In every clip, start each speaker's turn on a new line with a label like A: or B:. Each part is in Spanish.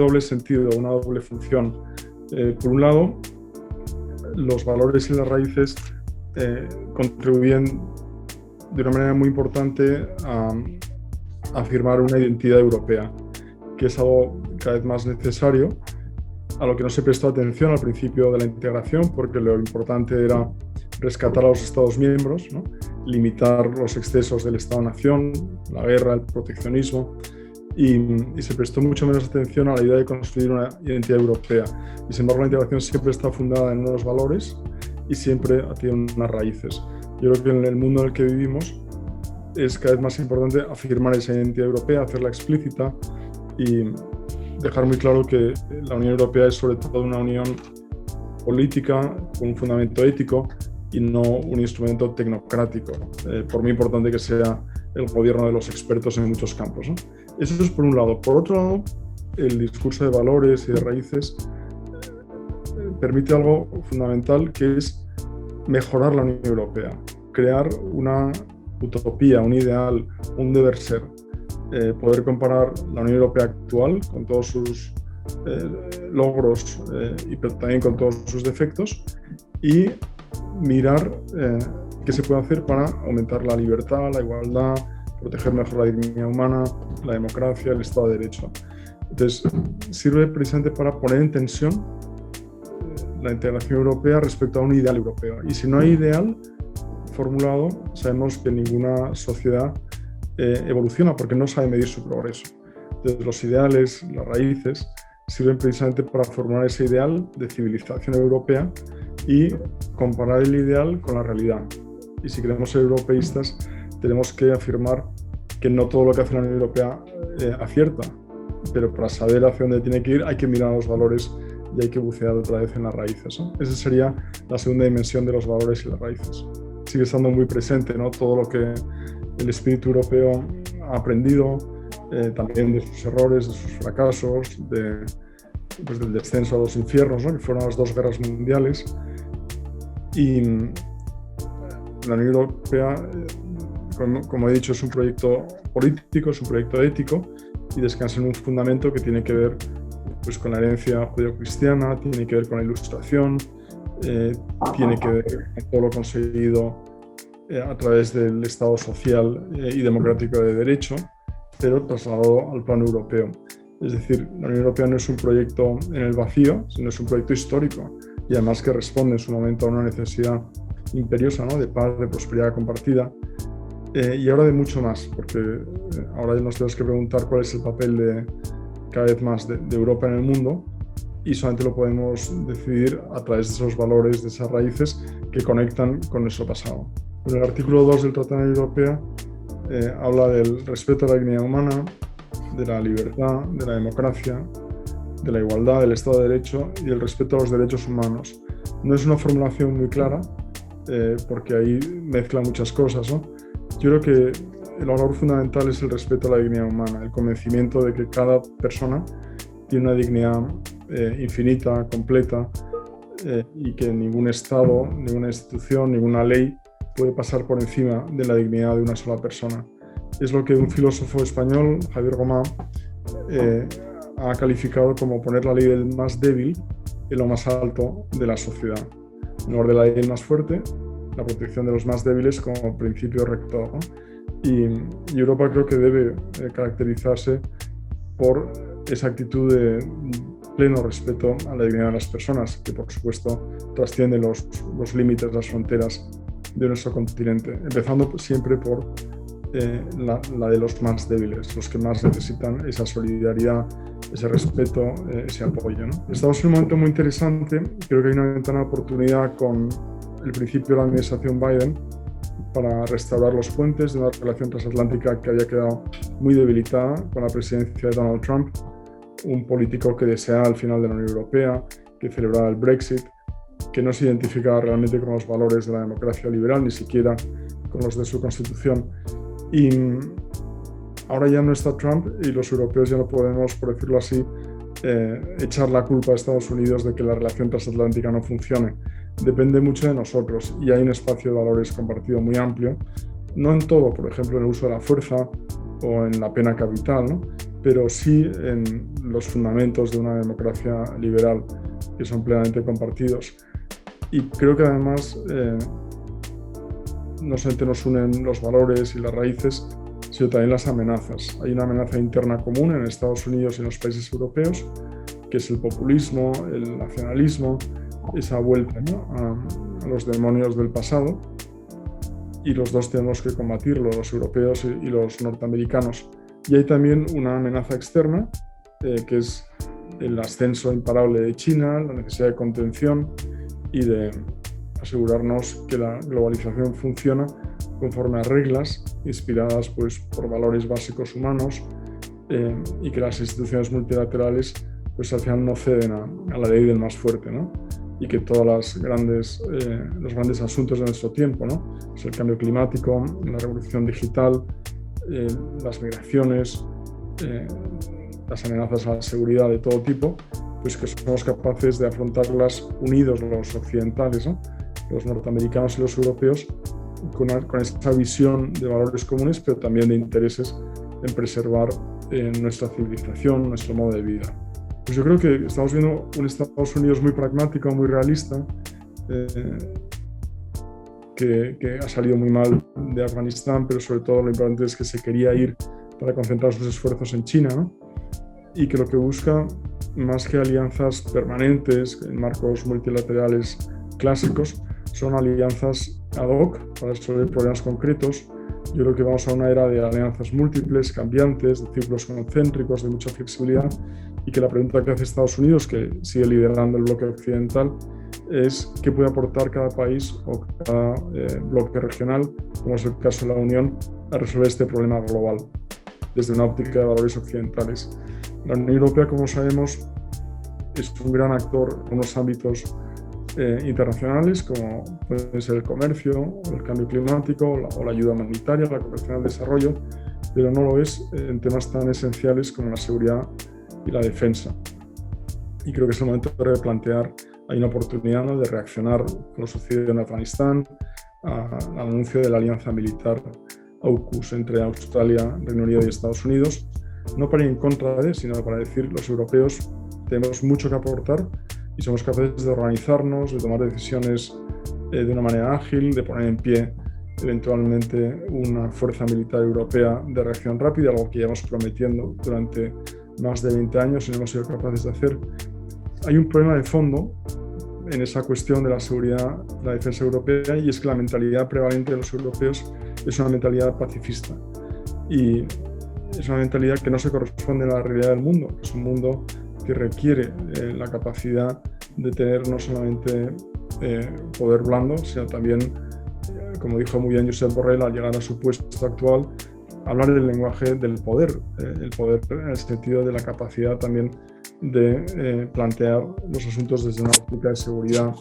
A: doble sentido, una doble función. Por un lado, los valores y las raíces contribuyen de una manera muy importante a afirmar una identidad europea, que es algo cada vez más necesario, a lo que no se prestó atención al principio de la integración, porque lo importante era rescatar a los Estados miembros, ¿no? Limitar los excesos del Estado-nación, la guerra, el proteccionismo, y se prestó mucho menos atención a la idea de construir una identidad europea. Y sin embargo, la integración siempre está fundada en unos valores y siempre tiene unas raíces. Yo creo que en el mundo en el que vivimos es cada vez más importante afirmar esa identidad europea, hacerla explícita y dejar muy claro que la Unión Europea es sobre todo una unión política con un fundamento ético y no un instrumento tecnocrático, por muy importante que sea el gobierno de los expertos en muchos campos, ¿no? Eso es por un lado. Por otro lado, el discurso de valores y de raíces permite algo fundamental, que es mejorar la Unión Europea, crear una utopía, un ideal, un deber ser, poder comparar la Unión Europea actual con todos sus logros y también con todos sus defectos y mirar qué se puede hacer para aumentar la libertad, la igualdad, proteger mejor la dignidad humana, la democracia, el Estado de Derecho. Entonces, sirve precisamente para poner en tensión la integración europea respecto a un ideal europeo. Y si no hay ideal formulado, sabemos que ninguna sociedad evoluciona porque no sabe medir su progreso. Entonces, los ideales, las raíces, sirven precisamente para formular ese ideal de civilización europea y comparar el ideal con la realidad. Y si queremos ser europeístas, tenemos que afirmar que no todo lo que hace la Unión Europea acierta, pero para saber hacia dónde tiene que ir hay que mirar los valores y hay que bucear otra vez en las raíces, ¿no? Esa sería la segunda dimensión de los valores y las raíces. Sigue estando muy presente, ¿no? Todo lo que el espíritu europeo ha aprendido, también de sus errores, de sus fracasos, pues del descenso a los infiernos, ¿no? Que fueron las dos guerras mundiales. Y la Unión Europea, como he dicho, es un proyecto político, es un proyecto ético y descansa en un fundamento que tiene que ver pues, con la herencia judeocristiana, tiene que ver con la Ilustración, tiene que ver con todo lo conseguido a través del Estado social y democrático de derecho, pero trasladado al plano europeo. Es decir, la Unión Europea no es un proyecto en el vacío, sino es un proyecto histórico y además que responde en su momento a una necesidad imperiosa, ¿no? De paz, de prosperidad compartida y ahora de mucho más, porque ahora nos tenemos que preguntar cuál es el papel de cada vez más de Europa en el mundo y solamente lo podemos decidir a través de esos valores, de esas raíces que conectan con nuestro pasado. En el artículo 2 del Tratado de la Unión Europea habla del respeto a la dignidad humana, de la libertad, de la democracia, de la igualdad, del Estado de Derecho y del respeto a los derechos humanos. No es una formulación muy clara, porque ahí mezcla muchas cosas, ¿no? Yo creo que el valor fundamental es el respeto a la dignidad humana, el convencimiento de que cada persona tiene una dignidad infinita, completa, y que ningún Estado, ninguna institución, ninguna ley puede pasar por encima de la dignidad de una sola persona. Es lo que un filósofo español, Javier Gomá, ha calificado como poner la ley del más débil en lo más alto de la sociedad. En lugar de la ley del más fuerte, la protección de los más débiles como principio rector, ¿no? Y Europa creo que debe caracterizarse por esa actitud de pleno respeto a la dignidad de las personas, que por supuesto trasciende los límites, las fronteras de nuestro continente, empezando siempre por la de los más débiles, los que más necesitan esa solidaridad, ese respeto, ese apoyo, ¿no? Estamos en un momento muy interesante, creo que hay una ventana de oportunidad con el principio de la administración Biden para restaurar los puentes de una relación transatlántica que había quedado muy debilitada con la presidencia de Donald Trump, un político que deseaba el final de la Unión Europea, que celebraba el Brexit, que no se identificaba realmente con los valores de la democracia liberal, ni siquiera con los de su constitución. Y ahora ya no está Trump y los europeos ya no podemos, por decirlo así, echar la culpa a Estados Unidos de que la relación transatlántica no funcione. Depende mucho de nosotros y hay un espacio de valores compartido muy amplio, no en todo, por ejemplo, en el uso de la fuerza o en la pena capital, ¿no? pero sí en los fundamentos de una democracia liberal, que son plenamente compartidos. Y creo que además no solamente nos unen los valores y las raíces, sino también las amenazas. Hay una amenaza interna común en Estados Unidos y en los países europeos, que es el populismo, el nacionalismo, esa vuelta, ¿no?, a los demonios del pasado. Y los dos tenemos que combatirlo, los europeos y los norteamericanos. Y hay también una amenaza externa, que es el ascenso imparable de China, la necesidad de contención y de asegurarnos que la globalización funciona conforme a reglas inspiradas, pues, por valores básicos humanos, y que las instituciones multilaterales, pues, al final no ceden a la ley del más fuerte, ¿no? Y que todos los grandes asuntos de nuestro tiempo, ¿no?, es el cambio climático, la revolución digital, las migraciones, las amenazas a la seguridad de todo tipo, pues que somos capaces de afrontarlas unidos los occidentales, ¿no?, los norteamericanos y los europeos, con esa visión de valores comunes, pero también de intereses en preservar nuestra civilización, nuestro modo de vida. Pues yo creo que estamos viendo un Estados Unidos muy pragmático, muy realista, que ha salido muy mal de Afganistán, pero sobre todo lo importante es que se quería ir para concentrar sus esfuerzos en China, ¿no?, y que lo que busca, más que alianzas permanentes en marcos multilaterales clásicos, son alianzas ad hoc para resolver problemas concretos. Yo creo que vamos a una era de alianzas múltiples, cambiantes, de círculos concéntricos, de mucha flexibilidad, y que la pregunta que hace Estados Unidos, que sigue liderando el bloque occidental, es qué puede aportar cada país o cada bloque regional, como es el caso de la Unión, a resolver este problema global desde una óptica de valores occidentales. La Unión Europea, como sabemos, es un gran actor en unos ámbitos internacionales, como puede ser el comercio, el cambio climático o la ayuda humanitaria, la cooperación al desarrollo, pero no lo es en temas tan esenciales como la seguridad y la defensa. Y creo que es el momento de replantear, hay una oportunidad, ¿no?, de reaccionar con lo sucedido en Afganistán, al anuncio de la alianza militar AUKUS entre Australia, Reino Unido y Estados Unidos, no para ir en contra de, sino para decir, los europeos tenemos mucho que aportar y somos capaces de organizarnos, de tomar decisiones de una manera ágil, de poner en pie eventualmente una fuerza militar europea de reacción rápida, algo que llevamos prometiendo durante más de 20 años y no hemos sido capaces de hacer. Hay un problema de fondo en esa cuestión de la seguridad, la defensa europea, y es que la mentalidad prevalente de los europeos es una mentalidad pacifista. Y es una mentalidad que no se corresponde a la realidad del mundo, que es un mundo que requiere la capacidad de tener no solamente poder blando, sino también, como dijo muy bien Josep Borrell al llegar a su puesto actual, hablar del lenguaje del poder, el poder en el sentido de la capacidad también de plantear los asuntos desde una óptica de seguridad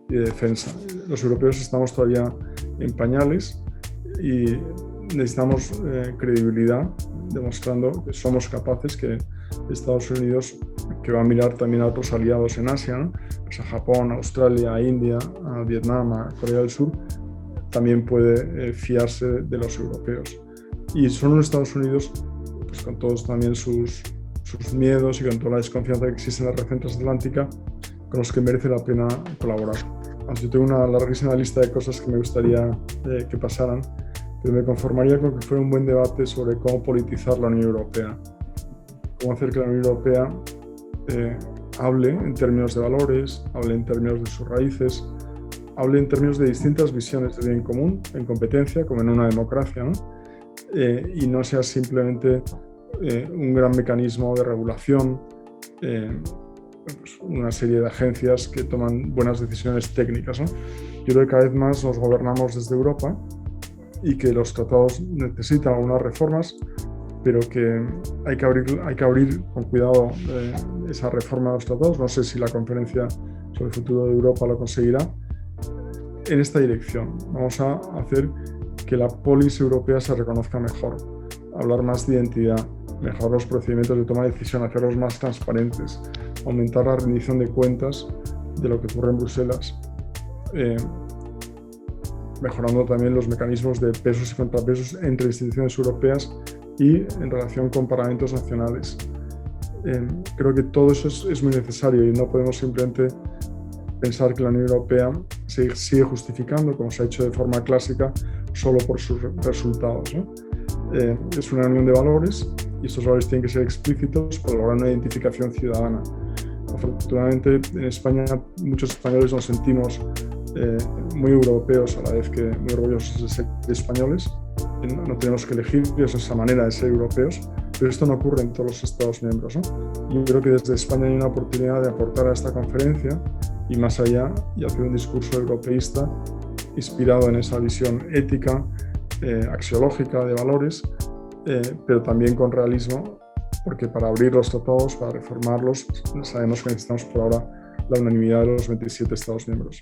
A: y de defensa. Los europeos estamos todavía en pañales y necesitamos credibilidad, demostrando que somos capaces, que Estados Unidos, que va a mirar también a otros aliados en Asia, ¿no?, pues a Japón, a Australia, a India, a Vietnam, a Corea del Sur, también puede fiarse de los europeos. Y son los Estados Unidos, pues con todos también sus miedos y con toda la desconfianza que existe en la región transatlántica, con los que merece la pena colaborar. Yo tengo una larguísima lista de cosas que me gustaría que pasaran, pero me conformaría con que fuera un buen debate sobre cómo politizar la Unión Europea, cómo hacer que la Unión Europea hable en términos de valores, hable en términos de sus raíces, hable en términos de distintas visiones de bien común, en competencia, como en una democracia, ¿no?, y no sea simplemente un gran mecanismo de regulación, pues una serie de agencias que toman buenas decisiones técnicas, ¿no? Yo creo que cada vez más nos gobernamos desde Europa y que los tratados necesitan algunas reformas, pero que hay que abrir con cuidado esa reforma de los tratados. No sé si la conferencia sobre el futuro de Europa lo conseguirá. En esta dirección vamos a hacer que la polis europea se reconozca mejor, hablar más de identidad, mejorar los procedimientos de toma de decisión, hacerlos más transparentes, aumentar la rendición de cuentas de lo que ocurre en Bruselas, mejorando también los mecanismos de pesos y contrapesos entre instituciones europeas y en relación con parlamentos nacionales. Creo que todo eso es muy necesario y no podemos simplemente pensar que la Unión Europea se sigue justificando, como se ha hecho de forma clásica, solo por sus resultados, ¿no? Es una unión de valores y estos valores tienen que ser explícitos para lograr una identificación ciudadana. Afortunadamente, en España muchos españoles nos sentimos muy europeos a la vez que muy orgullosos de ser españoles. No tenemos que elegir esa manera de ser europeos, pero esto no ocurre en todos los Estados miembros, ¿no? Yo creo que desde España hay una oportunidad de aportar a esta conferencia y más allá y hacer un discurso europeísta inspirado en esa visión ética, axiológica de valores, pero también con realismo, porque para abrir los tratados, para reformarlos, sabemos que necesitamos por ahora la unanimidad de los 27 Estados miembros.